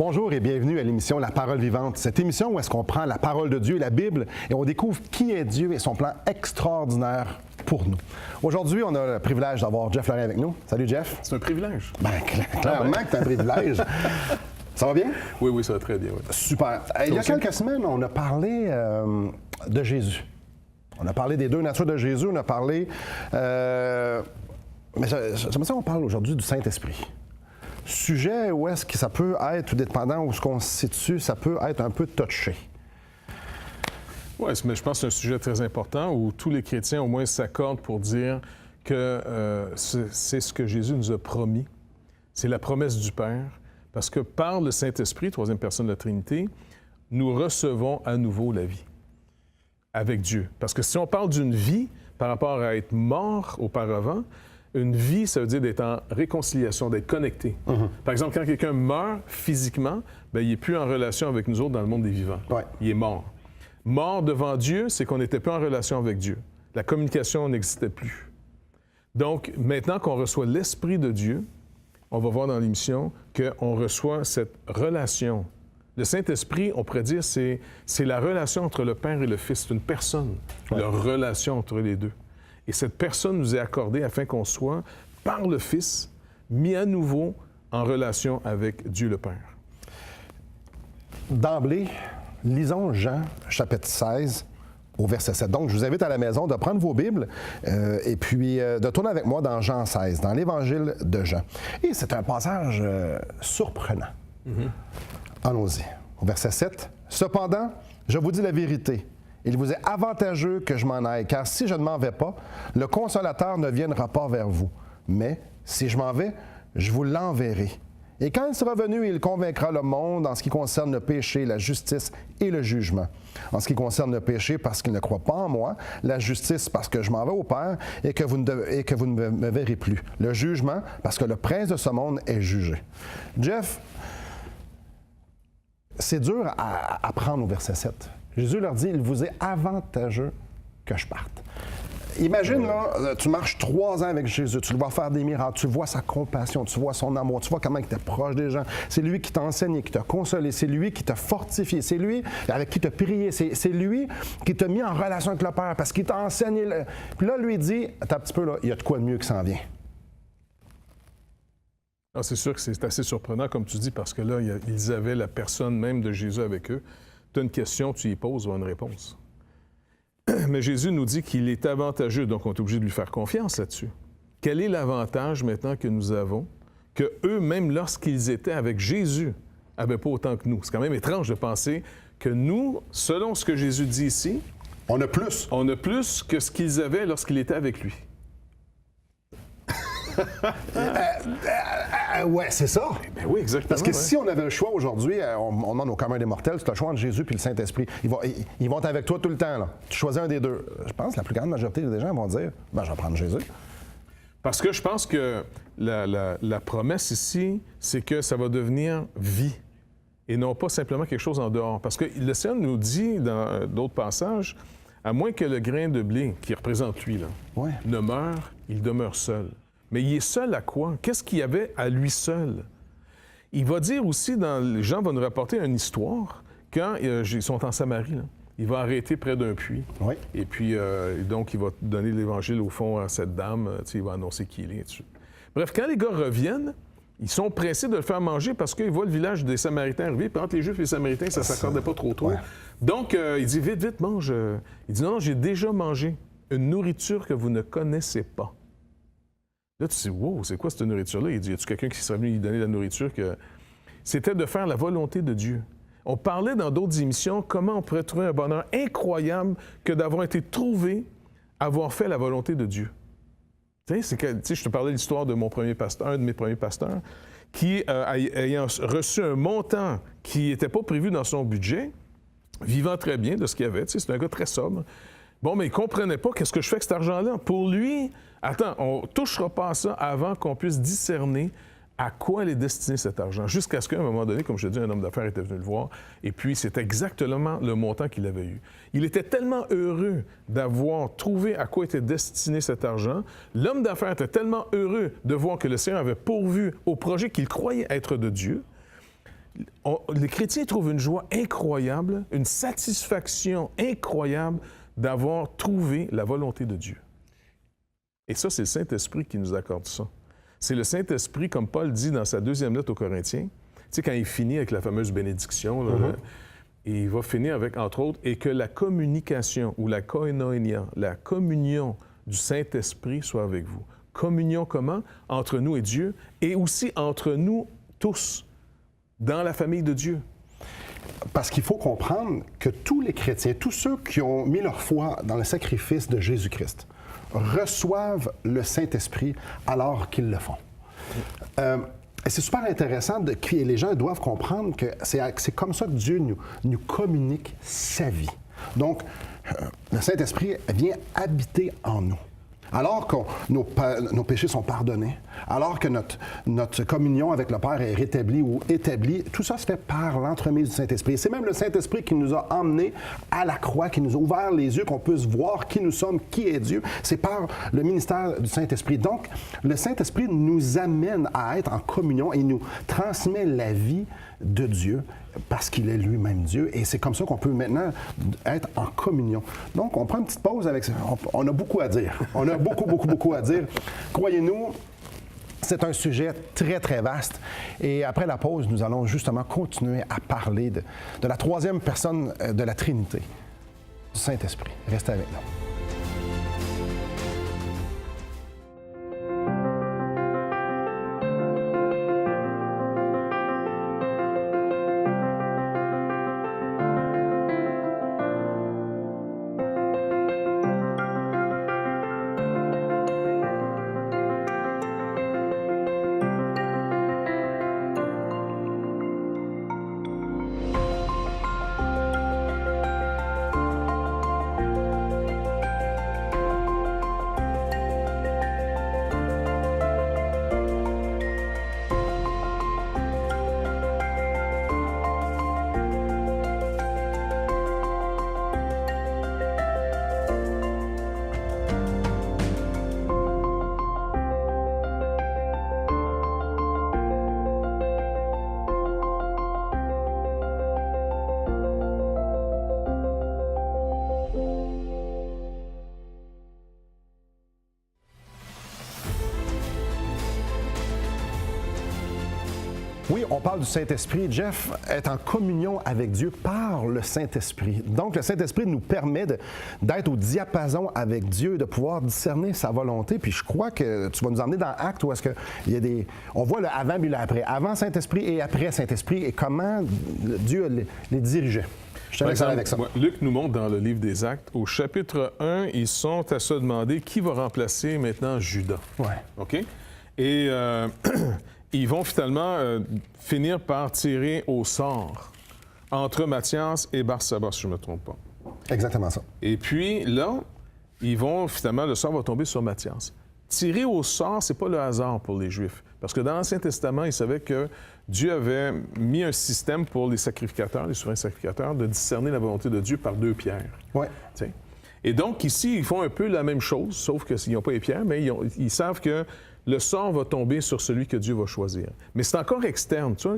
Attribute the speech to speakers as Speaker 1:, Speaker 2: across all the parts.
Speaker 1: Bonjour et bienvenue à l'émission La Parole vivante. Cette émission où est-ce qu'on prend la parole de Dieu, la Bible, et on découvre qui est Dieu et son plan extraordinaire pour nous. Aujourd'hui, on a le privilège d'avoir Jeff Larin avec nous. Salut Jeff.
Speaker 2: C'est un privilège.
Speaker 1: Ben, clairement que c'est un privilège. Ça va bien?
Speaker 2: Oui, ça va très bien. Oui.
Speaker 1: Super. Il y a quelques semaines, on a parlé de Jésus. On a parlé des deux natures de Jésus. On a parlé... mais j'aimerais ça qu'on parle aujourd'hui du Saint-Esprit. Sujet où est-ce que ça peut être, tout dépendant où ce qu'on se situe, ça peut être un peu touché.
Speaker 2: Oui, mais je pense que c'est un sujet très important où tous les chrétiens, au moins, s'accordent pour dire que c'est ce que Jésus nous a promis. C'est la promesse du Père. Parce que par le Saint-Esprit, troisième personne de la Trinité, nous recevons à nouveau la vie avec Dieu. Parce que si on parle d'une vie par rapport à être mort auparavant, une vie, ça veut dire d'être en réconciliation, d'être connecté. Par exemple, quand quelqu'un meurt physiquement, bien, il n'est plus en relation avec nous autres dans le monde des vivants.
Speaker 1: Ouais.
Speaker 2: Il est mort. Mort devant Dieu, c'est qu'on n'était plus en relation avec Dieu. La communication n'existait plus. Donc, maintenant qu'on reçoit l'Esprit de Dieu, on va voir dans l'émission qu'on reçoit cette relation. Le Saint-Esprit, on pourrait dire, c'est la relation entre le Père et le Fils. C'est une personne, leur relation entre les deux. Et cette personne nous est accordée afin qu'on soit, par le Fils, mis à nouveau en relation avec Dieu le Père.
Speaker 1: D'emblée, lisons Jean, chapitre 16, au verset 7. Donc, je vous invite à la maison de prendre vos Bibles et puis de tourner avec moi dans Jean 16, dans l'Évangile de Jean. Et c'est un passage surprenant. Allons-y. Au verset 7. « Cependant, je vous dis la vérité. Il vous est avantageux que je m'en aille, car si je ne m'en vais pas, le Consolateur ne viendra pas vers vous. Mais si je m'en vais, je vous l'enverrai. Et quand il sera venu, il convaincra le monde en ce qui concerne le péché, la justice et le jugement. En ce qui concerne le péché, parce qu'il ne croit pas en moi, la justice, parce que je m'en vais au Père et que vous ne me verrez plus. Le jugement, parce que le prince de ce monde est jugé. » Jeff, c'est dur à prendre au verset 7. Jésus leur dit, il vous est avantageux que je parte. Imagine, là, tu marches 3 ans avec Jésus, tu le vois faire des miracles, tu vois sa compassion, tu vois son amour, tu vois comment il était proche des gens. C'est lui qui t'a enseigné, qui t'a consolé, c'est lui qui t'a fortifié, c'est lui avec qui t'a prié, c'est lui qui t'a mis en relation avec le Père parce qu'il t'a enseigné. Puis là, lui dit, attends un petit peu, là, il y a de quoi de mieux qui s'en vient.
Speaker 2: Ah, c'est sûr que c'est assez surprenant, comme tu dis, parce que là, ils avaient la personne même de Jésus avec eux. Tu as une question, tu y poses, ou une réponse. Mais Jésus nous dit qu'il est avantageux, donc on est obligé de lui faire confiance là-dessus. Quel est l'avantage maintenant que nous avons, que eux, même lorsqu'ils étaient avec Jésus, n'avaient pas autant que nous? C'est quand même étrange de penser que nous, selon ce que Jésus dit ici,
Speaker 1: on a plus.
Speaker 2: On a plus que ce qu'ils avaient lorsqu'il était avec lui.
Speaker 1: Ouais, c'est ça.
Speaker 2: Ben oui, exactement.
Speaker 1: Parce que si on avait le choix aujourd'hui, on demande au commun des mortels, tu as le choix entre Jésus et le Saint-Esprit. Ils vont être avec toi tout le temps. Là. Tu choisis un des deux. Je pense que la plus grande majorité des gens vont dire, ben, je vais prendre Jésus.
Speaker 2: Parce que je pense que la promesse ici, c'est que ça va devenir vie et non pas simplement quelque chose en dehors. Parce que le Seigneur nous dit dans d'autres passages, à moins que le grain de blé, qui représente lui, là, ne meure, il demeure seul. Mais il est seul à quoi? Qu'est-ce qu'il y avait à lui seul? Il va dire aussi, Jean va nous rapporter une histoire, quand ils sont en Samarie, là, il va arrêter près d'un puits.
Speaker 1: Oui.
Speaker 2: Et puis, donc, il va donner l'Évangile, au fond, à cette dame. Il va annoncer qui il est. Bref, quand les gars reviennent, ils sont pressés de le faire manger parce qu'ils voient le village des Samaritains arriver. Puis entre les Juifs et les Samaritains, ça ne s'accordait pas trop. Ouais. Donc, il dit, vite, vite, mange. Il dit, non, j'ai déjà mangé une nourriture que vous ne connaissez pas. Là, tu te dis, wow, c'est quoi cette nourriture-là? Il dit, y a-tu quelqu'un qui serait venu lui donner la nourriture? C'était de faire la volonté de Dieu. On parlait dans d'autres émissions comment on pourrait trouver un bonheur incroyable que d'avoir été trouvé, avoir fait la volonté de Dieu. Tu sais, je te parlais de l'histoire de mon premier pasteur, un de mes premiers pasteurs, qui, ayant reçu un montant qui n'était pas prévu dans son budget, vivant très bien de ce qu'il avait, c'est un gars très sobre. Bon, mais il ne comprenait pas qu'est-ce que je fais avec cet argent-là. Pour lui, attends, on ne touchera pas à ça avant qu'on puisse discerner à quoi est destiné cet argent. Jusqu'à ce qu'à un moment donné, comme je te dis, un homme d'affaires était venu le voir, et puis c'était exactement le montant qu'il avait eu. Il était tellement heureux d'avoir trouvé à quoi était destiné cet argent. L'homme d'affaires était tellement heureux de voir que le Seigneur avait pourvu au projet qu'il croyait être de Dieu, Les chrétiens trouvent une joie incroyable, une satisfaction incroyable d'avoir trouvé la volonté de Dieu. Et ça, c'est le Saint-Esprit qui nous accorde ça. C'est le Saint-Esprit, comme Paul dit dans sa 2e lettre aux Corinthiens, tu sais, quand il finit avec la fameuse bénédiction, là, et il va finir avec, entre autres, et que la communication ou la koinonia, la communion du Saint-Esprit soit avec vous. Communion comment? Entre nous et Dieu, et aussi entre nous tous, dans la famille de Dieu.
Speaker 1: Parce qu'il faut comprendre que tous les chrétiens, tous ceux qui ont mis leur foi dans le sacrifice de Jésus-Christ, reçoivent le Saint-Esprit alors qu'ils le font. Et c'est super intéressant et les gens doivent comprendre que c'est comme ça que Dieu nous communique sa vie. Donc, le Saint-Esprit vient habiter en nous. Alors que nos péchés sont pardonnés, alors que notre communion avec le Père est rétablie ou établie, tout ça se fait par l'entremise du Saint-Esprit. C'est même le Saint-Esprit qui nous a emmenés à la croix, qui nous a ouvert les yeux, qu'on puisse voir qui nous sommes, qui est Dieu. C'est par le ministère du Saint-Esprit. Donc, le Saint-Esprit nous amène à être en communion et nous transmet la vie de Dieu parce qu'il est lui-même Dieu. Et c'est comme ça qu'on peut maintenant être en communion. Donc, on prend une petite pause avec ça. On a beaucoup à dire. On a beaucoup à dire. Croyez-nous, c'est un sujet très, très vaste. Et après la pause, nous allons justement continuer à parler de la 3e personne de la Trinité, du Saint-Esprit. Restez avec nous. Oui, on parle du Saint-Esprit. Jeff est en communion avec Dieu par le Saint-Esprit. Donc, le Saint-Esprit nous permet d'être au diapason avec Dieu, de pouvoir discerner sa volonté. Puis je crois que tu vas nous emmener dans Actes où est-ce qu'il y a on voit le avant puis le après. Avant Saint-Esprit et après Saint-Esprit et comment Dieu les dirigeait. Je te laisse aller avec ça.
Speaker 2: Luc nous montre dans le livre des Actes, au chapitre 1, ils sont à se demander qui va remplacer maintenant Judas.
Speaker 1: Ouais.
Speaker 2: OK? Et ils vont finalement finir par tirer au sort entre Matthias et Barsabas, si je ne me trompe pas.
Speaker 1: Exactement ça.
Speaker 2: Et puis là, finalement, le sort va tomber sur Matthias. Tirer au sort, c'est pas le hasard pour les Juifs. Parce que dans l'Ancien Testament, ils savaient que Dieu avait mis un système pour les sacrificateurs, les souverains sacrificateurs, de discerner la volonté de Dieu par 2 pierres.
Speaker 1: Oui.
Speaker 2: Et donc, ici, ils font un peu la même chose, sauf qu'ils n'ont pas les pierres, mais ils savent que le sort va tomber sur celui que Dieu va choisir. Mais c'est encore externe, tu vois.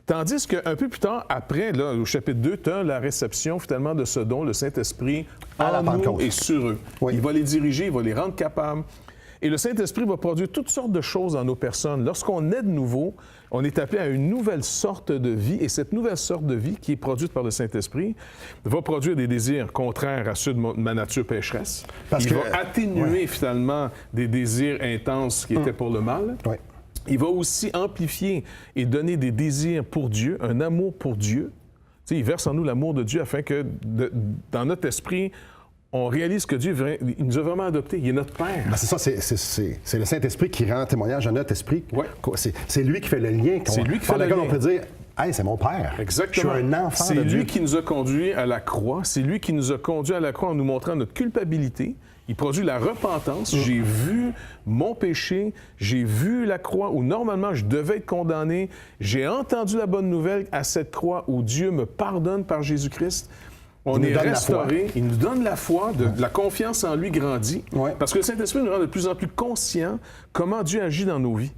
Speaker 2: Tandis qu'un peu plus tard, après, là, au chapitre 2, tu as la réception, finalement, de ce don, le Saint-Esprit, en nous et sur eux. Oui. Il va les diriger, il va les rendre capables. Et le Saint-Esprit va produire toutes sortes de choses dans nos personnes. Lorsqu'on est de nouveau, on est appelé à une nouvelle sorte de vie. Et cette nouvelle sorte de vie, qui est produite par le Saint-Esprit, va produire des désirs contraires à ceux de ma nature pécheresse. Il va atténuer, finalement, des désirs intenses qui étaient pour le mal.
Speaker 1: Oui.
Speaker 2: Il va aussi amplifier et donner des désirs pour Dieu, un amour pour Dieu. Tu sais, il verse en nous l'amour de Dieu afin que, dans notre esprit, on réalise que Dieu il nous a vraiment adoptés. Il est notre Père.
Speaker 1: Ben c'est ça, c'est le Saint-Esprit qui rend témoignage à notre esprit.
Speaker 2: Ouais.
Speaker 1: C'est lui qui fait le lien.
Speaker 2: C'est lui qui fait le lien.
Speaker 1: On peut dire, hey, c'est mon Père.
Speaker 2: Exactement.
Speaker 1: Je suis un enfant de Dieu.
Speaker 2: C'est lui qui nous a conduits à la croix. C'est lui qui nous a conduits à la croix en nous montrant notre culpabilité. Il produit la repentance. J'ai vu mon péché. J'ai vu la croix où normalement je devais être condamné. J'ai entendu la bonne nouvelle à cette croix où Dieu me pardonne par Jésus-Christ. On est restauré, il nous donne la foi, de la confiance en lui grandit, parce que le Saint-Esprit nous rend de plus en plus conscients comment Dieu agit dans nos vies.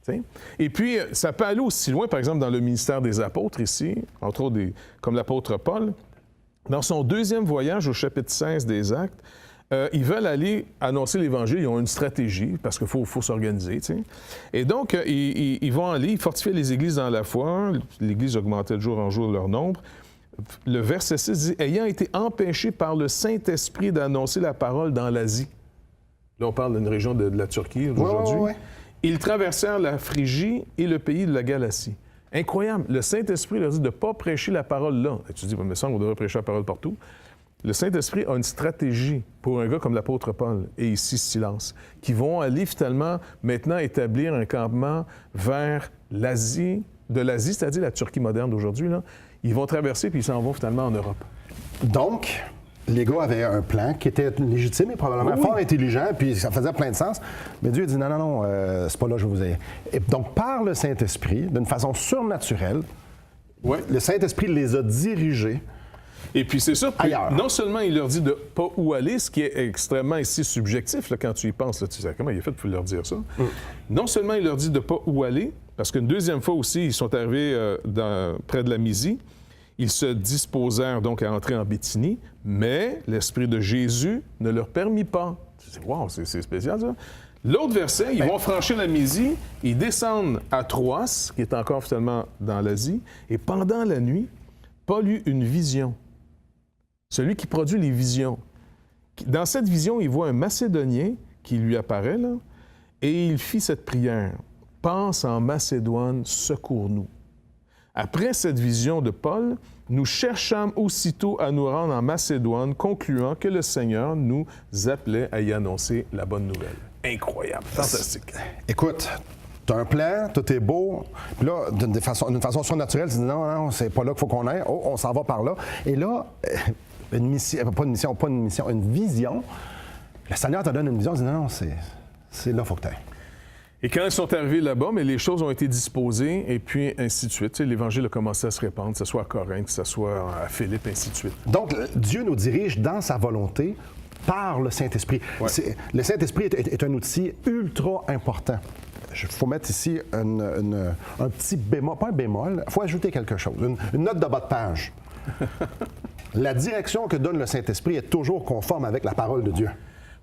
Speaker 2: T'sais? Et puis, ça peut aller aussi loin, par exemple, dans le ministère des apôtres ici, entre autres comme l'apôtre Paul. Dans son deuxième voyage au chapitre 16 des Actes, ils veulent aller annoncer l'Évangile. Ils ont une stratégie, parce qu'il faut s'organiser. T'sais. Et donc, ils vont aller fortifier les églises dans la foi. L'Église augmentait de jour en jour leur nombre. Le verset 6 dit « Ayant été empêchés par le Saint-Esprit d'annoncer la parole dans l'Asie ». Là, on parle d'une région de la Turquie aujourd'hui.
Speaker 1: Ouais.
Speaker 2: Ils traversèrent la Phrygie et le pays de la Galatie. Incroyable. Le Saint-Esprit leur dit de ne pas prêcher la parole là. Et tu dis, mais ça, on devrait prêcher la parole partout. Le Saint-Esprit a une stratégie pour un gars comme l'apôtre Paul, et ici Silence, qui vont aller finalement maintenant établir un campement vers l'Asie, c'est-à-dire la Turquie moderne d'aujourd'hui. Là. Ils vont traverser, puis ils s'en vont finalement en Europe.
Speaker 1: Donc, les gars avaient un plan qui était légitime et probablement fort intelligent, puis ça faisait plein de sens. Mais Dieu a dit non, c'est pas là que je vais vous aider. Et donc, par le Saint-Esprit, d'une façon surnaturelle, le Saint-Esprit les a dirigés.
Speaker 2: Et puis c'est ça, puis
Speaker 1: ailleurs.
Speaker 2: Non seulement il leur dit de pas où aller, ce qui est extrêmement ici subjectif, là, quand tu y penses, là, tu sais comment il est fait pour leur dire ça. Non seulement il leur dit de pas où aller, parce qu'une deuxième fois aussi, ils sont arrivés près de la Mysie. Ils se disposèrent donc à entrer en Béthynie, mais l'Esprit de Jésus ne leur permit pas. Wow, c'est spécial, ça. L'autre verset, ils vont franchir la Mysie, ils descendent à Troas, qui est encore finalement dans l'Asie, et pendant la nuit, Paul eut une vision. Celui qui produit les visions. Dans cette vision, il voit un Macédonien qui lui apparaît, là, et il fit cette prière. « Pense en Macédoine, secours-nous. » Après cette vision de Paul, nous cherchâmes aussitôt à nous rendre en Macédoine, concluant que le Seigneur nous appelait à y annoncer la bonne nouvelle. Incroyable, fantastique.
Speaker 1: Écoute, tu as un plan, tout est beau, puis là, d'une façon surnaturelle, tu dis non, c'est pas là qu'il faut qu'on aille, on s'en va par là. Et là, une vision, le Seigneur te donne une vision, tu dis non, c'est là qu'il faut que tu ailles.
Speaker 2: Et quand ils sont arrivés là-bas, mais les choses ont été disposées, et puis ainsi de suite. Tu sais, l'Évangile a commencé à se répandre, que ce soit à Corinthe, que ce soit à Philippe, ainsi de suite.
Speaker 1: Donc, Dieu nous dirige dans sa volonté par le Saint-Esprit.
Speaker 2: Ouais.
Speaker 1: Le Saint-Esprit est un outil ultra important. Il faut mettre ici un petit bémol, pas un bémol, il faut ajouter quelque chose, une note de bas de page. La direction que donne le Saint-Esprit est toujours conforme avec la parole de Dieu.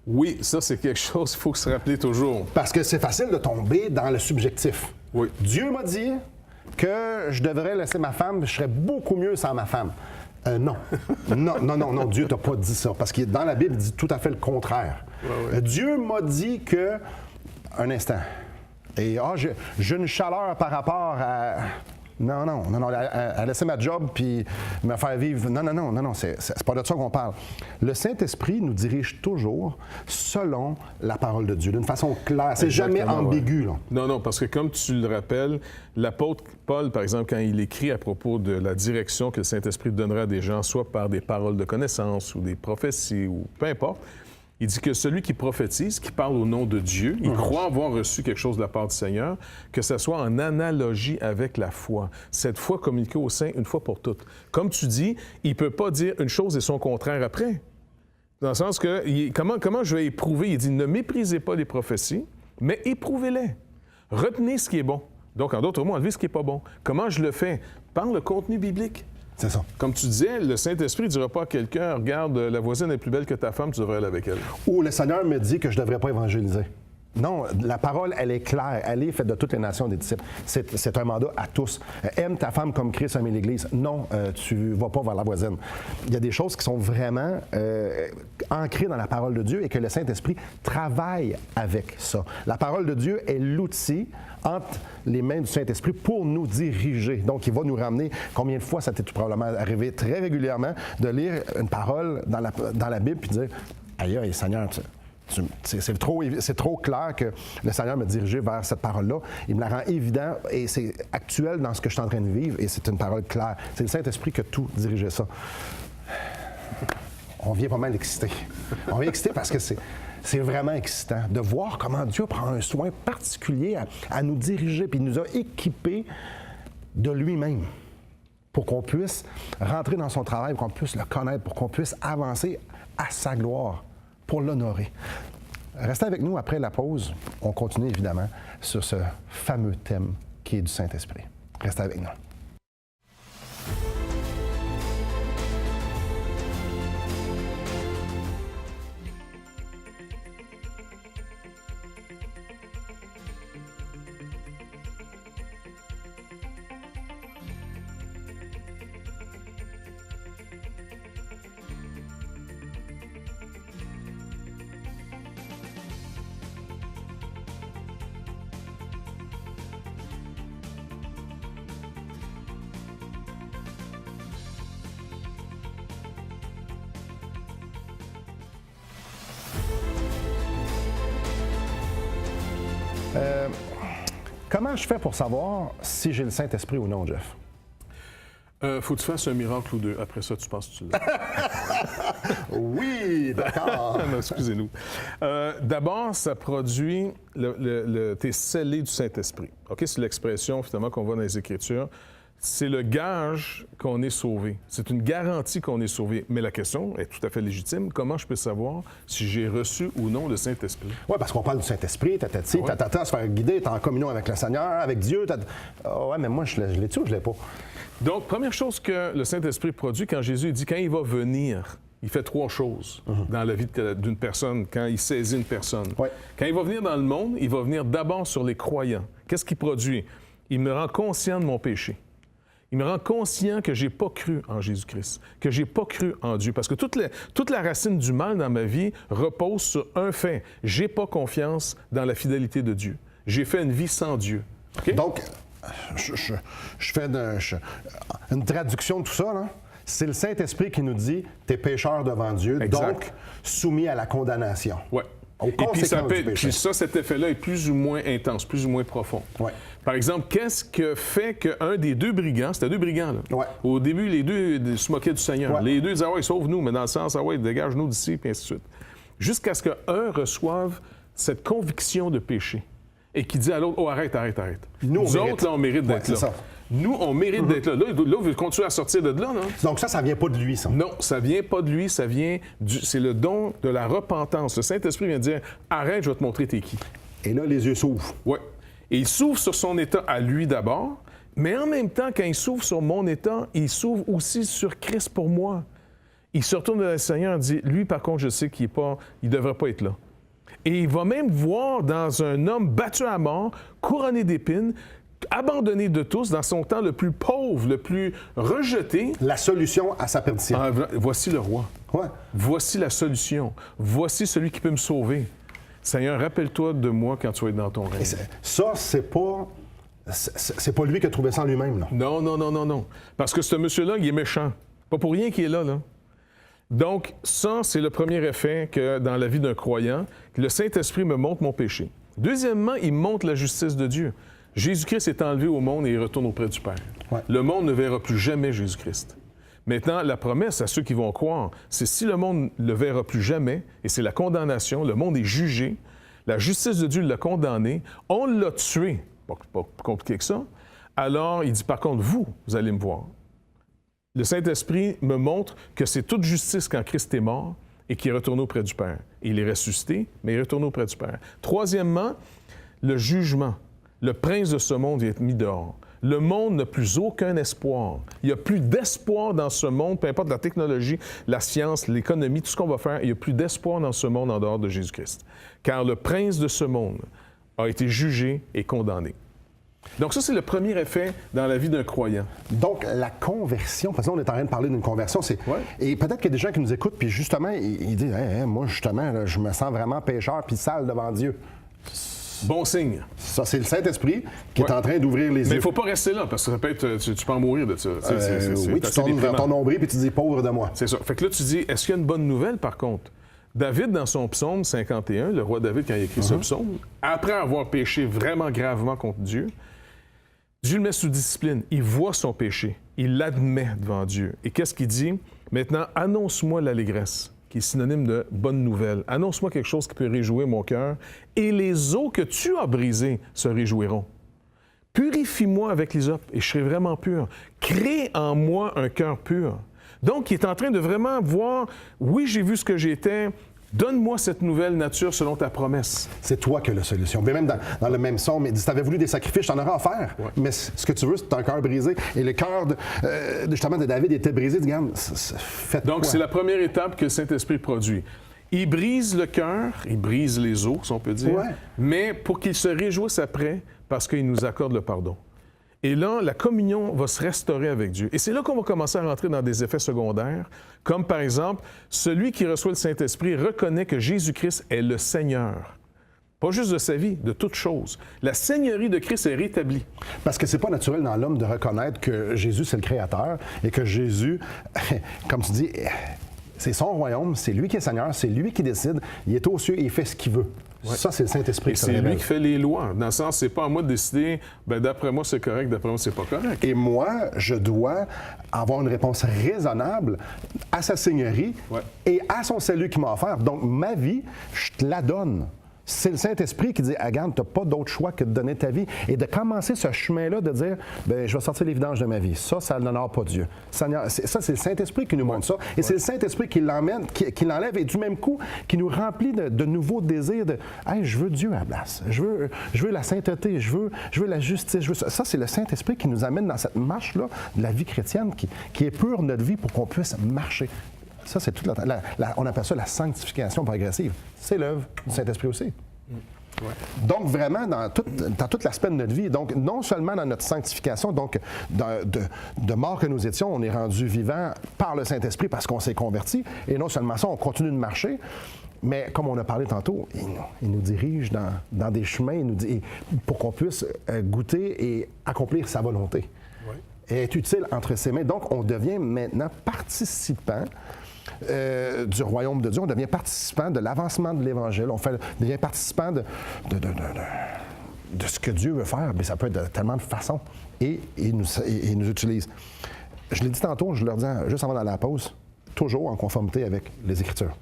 Speaker 2: Oui, ça, c'est quelque chose qu'il faut se rappeler toujours.
Speaker 1: Parce que c'est facile de tomber dans le subjectif.
Speaker 2: Oui.
Speaker 1: Dieu m'a dit que je devrais laisser ma femme, je serais beaucoup mieux sans ma femme. Non. Non, Dieu t'a pas dit ça. Parce que dans la Bible, il dit tout à fait le contraire. Ouais. Dieu m'a dit que... Un instant. Et j'ai une chaleur par rapport à... Non, à laisser ma job puis me faire vivre. Non, c'est pas de ça qu'on parle. Le Saint-Esprit nous dirige toujours selon la parole de Dieu, d'une façon claire. C'est jamais ambigu. Là.
Speaker 2: Non, parce que comme tu le rappelles, l'apôtre Paul, par exemple, quand il écrit à propos de la direction que le Saint-Esprit donnerait à des gens, soit par des paroles de connaissance ou des prophéties ou peu importe, il dit que celui qui prophétise, qui parle au nom de Dieu, il croit avoir reçu quelque chose de la part du Seigneur, que ce soit en analogie avec la foi. Cette foi communiquée au Saint une fois pour toutes. Comme tu dis, il ne peut pas dire une chose et son contraire après. Dans le sens que, comment je vais éprouver? Il dit, ne méprisez pas les prophéties, mais éprouvez-les. Retenez ce qui est bon. Donc, en d'autres mots, enlevez ce qui n'est pas bon. Comment je le fais? Par le contenu biblique.
Speaker 1: C'est ça.
Speaker 2: Comme tu disais, le Saint-Esprit ne dira pas à quelqu'un, regarde, la voisine est plus belle que ta femme, tu devrais aller avec elle.
Speaker 1: Ou le Seigneur me dit que je ne devrais pas évangéliser. Non, la parole, elle est claire. Elle est faite de toutes les nations des disciples. C'est un mandat à tous. Aime ta femme comme Christ aimait l'Église. Non, tu ne vas pas vers la voisine. Il y a des choses qui sont vraiment ancrées dans la parole de Dieu et que le Saint-Esprit travaille avec ça. La parole de Dieu est l'outil entre les mains du Saint-Esprit pour nous diriger. Donc, il va nous ramener, combien de fois ça t'est tout probablement arrivé très régulièrement, de lire une parole dans la Bible puis de dire « Aïe, Seigneur, c'est trop clair que le Seigneur me dirigeait vers cette parole-là. Il me la rend évident et c'est actuel dans ce que je suis en train de vivre et c'est une parole claire. C'est le Saint-Esprit qui a tout dirigé ça. » On vient pas mal excité. On vient excité parce que c'est vraiment excitant de voir comment Dieu prend un soin particulier à nous diriger, puis il nous a équipés de lui-même pour qu'on puisse rentrer dans son travail, pour qu'on puisse le connaître, pour qu'on puisse avancer à sa gloire, pour l'honorer. Restez avec nous après la pause. On continue évidemment sur ce fameux thème qui est du Saint-Esprit. Restez avec nous. Comment je fais pour savoir si j'ai le Saint-Esprit ou non, Jeff?
Speaker 2: Faut que tu fasses un miracle ou deux. Après ça, tu penses que tu l'as.
Speaker 1: Oui, d'accord.
Speaker 2: Non, excusez-nous. D'abord, ça produit... T'es scellé du Saint-Esprit. OK? C'est l'expression, finalement, qu'on voit dans les Écritures. C'est le gage qu'on est sauvé. C'est une garantie qu'on est sauvé. Mais la question est tout à fait légitime. Comment je peux savoir si j'ai reçu ou non le Saint-Esprit?
Speaker 1: Oui, parce qu'on parle du Saint-Esprit, à se faire guider, t'es en communion avec le Seigneur, avec Dieu. Oui, mais moi, je l'ai-tu ou je l'ai pas?
Speaker 2: Donc, première chose que le Saint-Esprit produit, quand Jésus dit, quand il va venir, il fait trois choses dans la vie d'une personne, quand il saisit une personne.
Speaker 1: Ouais.
Speaker 2: Quand il va venir dans le monde, il va venir d'abord sur les croyants. Qu'est-ce qu'il produit? Il me rend conscient de mon péché. Il me rend conscient que je n'ai pas cru en Jésus-Christ, que je n'ai pas cru en Dieu. Parce que toute la racine du mal dans ma vie repose sur un fait. Je n'ai pas confiance dans la fidélité de Dieu. J'ai fait une vie sans Dieu. Okay?
Speaker 1: Donc, je fais une traduction de tout ça, là. C'est le Saint-Esprit qui nous dit « T'es pécheur devant Dieu,
Speaker 2: exact.
Speaker 1: Donc soumis à la condamnation. »
Speaker 2: Oui. Et puis cet effet-là est plus ou moins intense, plus ou moins profond.
Speaker 1: Ouais.
Speaker 2: Par exemple, qu'est-ce que fait qu'un des deux brigands, c'était deux brigands, là.
Speaker 1: Ouais.
Speaker 2: Au début, les deux se moquaient du Seigneur.
Speaker 1: Ouais.
Speaker 2: Les deux disaient « Ah ouais, sauve-nous », mais dans le sens « Ah ouais, dégage-nous d'ici », puis ainsi de suite. Jusqu'à ce qu'un reçoive cette conviction de péché et qui dit à l'autre « Oh, arrête. » Nous autres, là, on mérite d'être là.
Speaker 1: Ça.
Speaker 2: Nous, on mérite d'être là. Là, on veut continuer à sortir de là, non?
Speaker 1: Donc ça vient pas de lui, ça?
Speaker 2: Non, ça vient pas de lui, ça vient c'est le don de la repentance. Le Saint-Esprit vient dire « Arrête, je vais te montrer t'es qui. »
Speaker 1: Et là, les yeux s'ouvrent.
Speaker 2: Oui. Et il s'ouvre sur son état à lui d'abord, mais en même temps, quand il s'ouvre sur mon état, il s'ouvre aussi sur Christ pour moi. Il se retourne vers le Seigneur et dit « Lui, par contre, je sais qu'il ne devrait pas être là. » Et il va même voir dans un homme battu à mort, couronné d'épines, abandonné de tous, dans son temps le plus pauvre, le plus rejeté.
Speaker 1: La solution à sa perdition.
Speaker 2: Voici le roi.
Speaker 1: Ouais.
Speaker 2: Voici la solution. Voici celui qui peut me sauver. Seigneur, rappelle-toi de moi quand tu vas être dans ton règne.
Speaker 1: Ça, c'est pas lui qui a trouvé ça en lui-même, là.
Speaker 2: Non. Parce que ce monsieur-là, il est méchant. Pas pour rien qu'il est là. Donc, ça, c'est le premier effet que dans la vie d'un croyant, que le Saint-Esprit me montre mon péché. Deuxièmement, il montre la justice de Dieu. Jésus-Christ est enlevé au monde et il retourne auprès du Père. Ouais. Le monde ne verra plus jamais Jésus-Christ. Maintenant, la promesse à ceux qui vont croire, c'est si le monde ne le verra plus jamais, et c'est la condamnation, le monde est jugé, la justice de Dieu l'a condamné, on l'a tué, pas plus compliqué que ça, alors il dit, par contre, vous allez me voir. Le Saint-Esprit me montre que c'est toute justice quand Christ est mort et qu'il est retourné auprès du Père. Il est ressuscité, mais il est retourné auprès du Père. Troisièmement, le jugement. Le prince de ce monde vient être mis dehors. Le monde n'a plus aucun espoir. Il n'y a plus d'espoir dans ce monde, peu importe la technologie, la science, l'économie, tout ce qu'on va faire, il n'y a plus d'espoir dans ce monde en dehors de Jésus-Christ. Car le prince de ce monde a été jugé et condamné. Donc ça, c'est le premier effet dans la vie d'un croyant.
Speaker 1: Donc, la conversion, parce qu'on est en train de parler d'une conversion, c'est...
Speaker 2: Ouais.
Speaker 1: Et peut-être qu'il y a des gens qui nous écoutent, puis justement, ils disent hey, moi, justement, là, je me sens vraiment pécheur puis sale devant Dieu.
Speaker 2: Bon signe.
Speaker 1: Ça, c'est le Saint-Esprit qui est en train d'ouvrir les yeux.
Speaker 2: Mais il ne faut pas rester là, parce que ça peut être, tu peux en mourir de ça.
Speaker 1: Oui, tu tournes vers ton nombril puis tu dis « pauvre de moi ».
Speaker 2: C'est ça. Fait que là, tu dis, est-ce qu'il y a une bonne nouvelle, par contre? David, dans son psaume 51, le roi David, quand il écrit ce psaume, après avoir péché vraiment gravement contre Dieu, Dieu le met sous discipline. Il voit son péché. Il l'admet devant Dieu. Et qu'est-ce qu'il dit? Maintenant, annonce-moi l'allégresse, qui est synonyme de bonne nouvelle. Annonce-moi quelque chose qui peut réjouir mon cœur, et les eaux que tu as brisées se réjouiront. Purifie-moi avec l'hysope, et je serai vraiment pur. Crée en moi un cœur pur. Donc, il est en train de vraiment voir, oui, j'ai vu ce que j'étais, Donne-moi cette nouvelle nature selon ta promesse.
Speaker 1: C'est toi qui as la solution. Mais même dans le même son, mais si tu avais voulu des sacrifices, je t'en aurais offert. Ouais. Mais ce que tu veux, c'est un cœur brisé. Et le cœur justement de David était brisé. Regarde, faites
Speaker 2: Donc,
Speaker 1: quoi?
Speaker 2: c'est la première étape que le Saint-Esprit produit. Il brise le cœur, il brise les os, si on peut dire, mais pour qu'il se réjouisse après, parce qu'il nous accorde le pardon. Et là, la communion va se restaurer avec Dieu. Et c'est là qu'on va commencer à rentrer dans des effets secondaires, comme par exemple, celui qui reçoit le Saint-Esprit reconnaît que Jésus-Christ est le Seigneur. Pas juste de sa vie, de toute chose. La seigneurie de Christ est rétablie.
Speaker 1: Parce que c'est pas naturel dans l'homme de reconnaître que Jésus, c'est le Créateur et que Jésus, comme tu dis, c'est son royaume, c'est lui qui est Seigneur, c'est lui qui décide, il est aux cieux et il fait ce qu'il veut. Ouais. Ça, c'est le Saint-Esprit qui se révèle.
Speaker 2: C'est lui qui fait les lois. Dans le sens, c'est pas à moi de décider, d'après moi, c'est correct, d'après moi, c'est pas correct.
Speaker 1: Et moi, je dois avoir une réponse raisonnable à sa seigneurie et à son salut qu'il m'a offert. Donc, ma vie, je te la donne. C'est le Saint-Esprit qui dit, regarde, tu n'as pas d'autre choix que de donner ta vie. Et de commencer ce chemin-là, de dire, je vais sortir les vidanges de ma vie. Ça n'honore pas Dieu. Ça, c'est le Saint-Esprit qui nous montre ça. Et c'est le Saint-Esprit qui l'emmène, qui l'enlève, et du même coup, qui nous remplit de nouveaux désirs de, hey, je veux Dieu à la place. Je veux la sainteté, je veux la justice. Ça, c'est le Saint-Esprit qui nous amène dans cette marche-là de la vie chrétienne, qui épure notre vie pour qu'on puisse marcher. Ça, c'est toute on appelle ça la sanctification progressive. C'est l'œuvre du Saint-Esprit aussi. Ouais. Donc, vraiment, dans tout l'aspect de notre vie, donc non seulement dans notre sanctification, donc de mort que nous étions, on est rendu vivant par le Saint-Esprit parce qu'on s'est converti, et non seulement ça, on continue de marcher, mais comme on a parlé tantôt, il nous dirige dans des chemins, pour qu'on puisse goûter et accomplir sa volonté. Ouais. Et être utile entre ses mains. Donc, on devient maintenant participant du royaume de Dieu. On devient participant de l'avancement de l'Évangile. On devient participant de ce que Dieu veut faire. Mais ça peut être de tellement de façons. Et il nous utilise. Je l'ai dit tantôt, je leur dis juste avant d'aller à la pause, toujours en conformité avec les Écritures.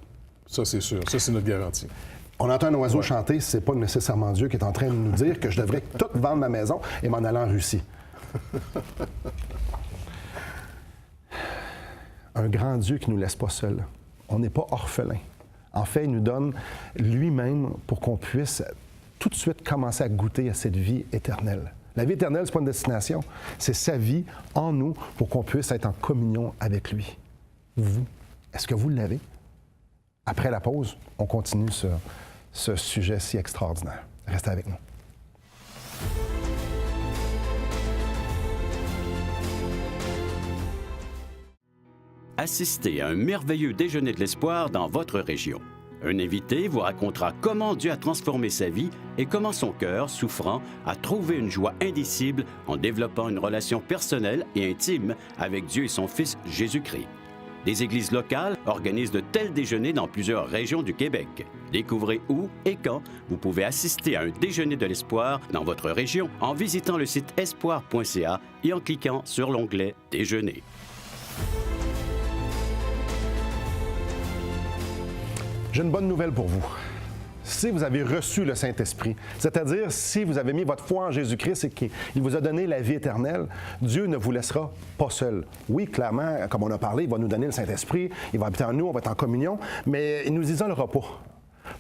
Speaker 2: Ça, c'est sûr. Ça, c'est notre garantie.
Speaker 1: On entend un oiseau chanter, c'est pas nécessairement Dieu qui est en train de nous dire que je devrais tout vendre ma maison et m'en aller en Russie. Un grand Dieu qui ne nous laisse pas seuls. On n'est pas orphelins. En fait, il nous donne lui-même pour qu'on puisse tout de suite commencer à goûter à cette vie éternelle. La vie éternelle, ce n'est pas une destination. C'est sa vie en nous pour qu'on puisse être en communion avec lui. Vous, est-ce que vous l'avez? Après la pause, on continue sur ce sujet si extraordinaire. Restez avec nous.
Speaker 3: Assistez à un merveilleux déjeuner de l'espoir dans votre région. Un invité vous racontera comment Dieu a transformé sa vie et comment son cœur, souffrant, a trouvé une joie indicible en développant une relation personnelle et intime avec Dieu et son Fils Jésus-Christ. Des églises locales organisent de tels déjeuners dans plusieurs régions du Québec. Découvrez où et quand vous pouvez assister à un déjeuner de l'espoir dans votre région en visitant le site espoir.ca et en cliquant sur l'onglet « Déjeuner ».
Speaker 1: J'ai une bonne nouvelle pour vous. Si vous avez reçu le Saint-Esprit, c'est-à-dire si vous avez mis votre foi en Jésus-Christ et qu'il vous a donné la vie éternelle, Dieu ne vous laissera pas seul. Oui, clairement, comme on a parlé, il va nous donner le Saint-Esprit, il va habiter en nous, on va être en communion, mais il ne nous isolera pas.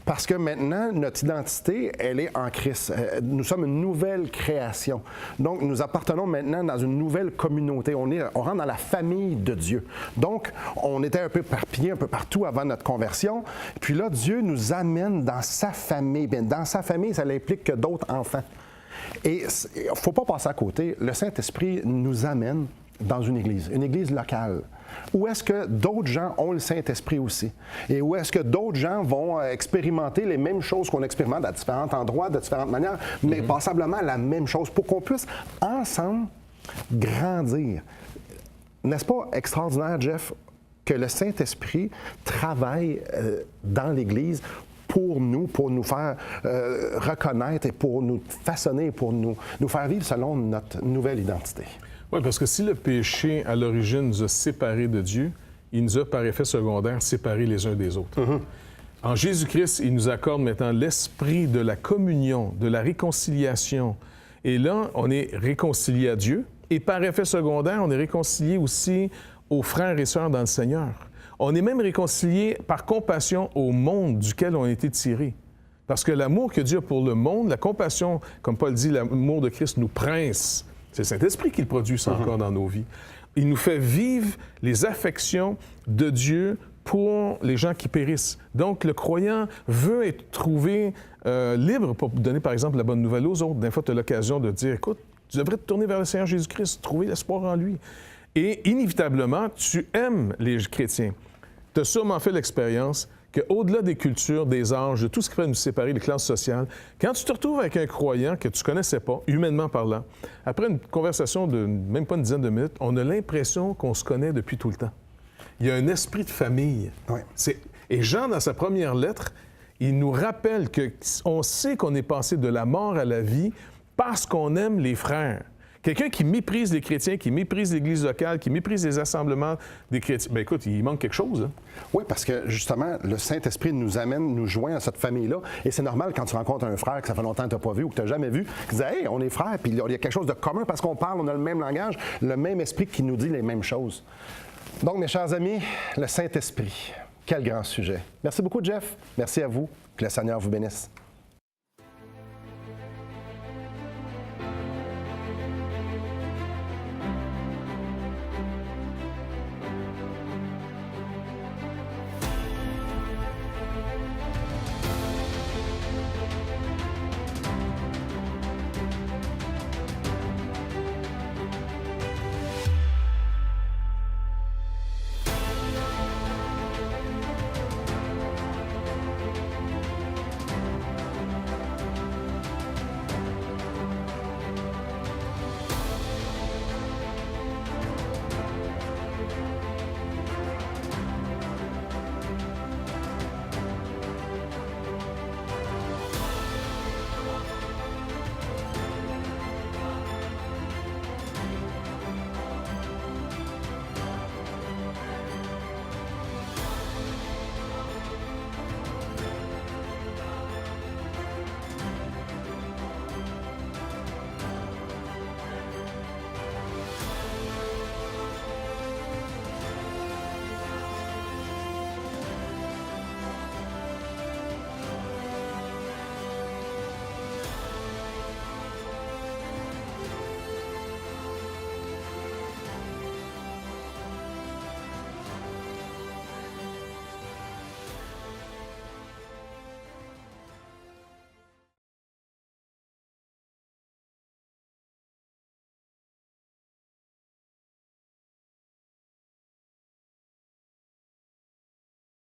Speaker 1: Parce que maintenant, notre identité, elle est en Christ. Nous sommes une nouvelle création. Donc, nous appartenons maintenant dans une nouvelle communauté. On rentre dans la famille de Dieu. Donc, on était un peu éparpillés un peu partout avant notre conversion. Puis là, Dieu nous amène dans sa famille. Bien, dans sa famille, ça implique que d'autres enfants. Et il ne faut pas passer à côté. Le Saint-Esprit nous amène dans une église locale. Où est-ce que d'autres gens ont le Saint-Esprit aussi? Et où est-ce que d'autres gens vont expérimenter les mêmes choses qu'on expérimente à différents endroits, de différentes manières, mais passablement la même chose, pour qu'on puisse ensemble grandir. N'est-ce pas extraordinaire, Jeff, que le Saint-Esprit travaille dans l'Église pour nous faire reconnaître et pour nous façonner, pour nous faire vivre selon notre nouvelle identité?
Speaker 2: Oui, parce que si le péché, à l'origine, nous a séparés de Dieu, il nous a, par effet secondaire, séparés les uns des autres. En Jésus-Christ, il nous accorde maintenant l'esprit de la communion, de la réconciliation. Et là, on est réconcilié à Dieu. Et par effet secondaire, on est réconcilié aussi aux frères et sœurs dans le Seigneur. On est même réconcilié par compassion au monde duquel on a été tirés. Parce que l'amour que Dieu a pour le monde, la compassion, comme Paul dit, l'amour de Christ nous presse. C'est le Saint-Esprit qui le produit ça encore dans nos vies. Il nous fait vivre les affections de Dieu pour les gens qui périssent. Donc, le croyant veut être trouvé libre pour donner, par exemple, la bonne nouvelle aux autres. Des fois, tu as l'occasion de dire, écoute, tu devrais te tourner vers le Seigneur Jésus-Christ, trouver l'espoir en lui. Et inévitablement, tu aimes les chrétiens. Tu as sûrement fait l'expérience qu'au-delà des cultures, des âges, de tout ce qui peut nous séparer, les classes sociales, quand tu te retrouves avec un croyant que tu ne connaissais pas, humainement parlant, après une conversation de même pas une dizaine de minutes, on a l'impression qu'on se connaît depuis tout le temps. Il y a un esprit de famille.
Speaker 1: Oui.
Speaker 2: Et Jean, dans sa première lettre, il nous rappelle qu'on sait qu'on est passé de la mort à la vie parce qu'on aime les frères. Quelqu'un qui méprise les chrétiens, qui méprise l'Église locale, qui méprise les assemblements des chrétiens, bien écoute, il manque quelque chose. Hein?
Speaker 1: Oui, parce que justement, le Saint-Esprit nous amène, nous joint à cette famille-là. Et c'est normal quand tu rencontres un frère que ça fait longtemps que tu n'as pas vu ou que tu n'as jamais vu, qui dit « Hey, on est frères, puis il y a quelque chose de commun parce qu'on parle, on a le même langage, le même esprit qui nous dit les mêmes choses. » Donc, mes chers amis, le Saint-Esprit, quel grand sujet. Merci beaucoup, Jeff. Merci à vous. Que le Seigneur vous bénisse.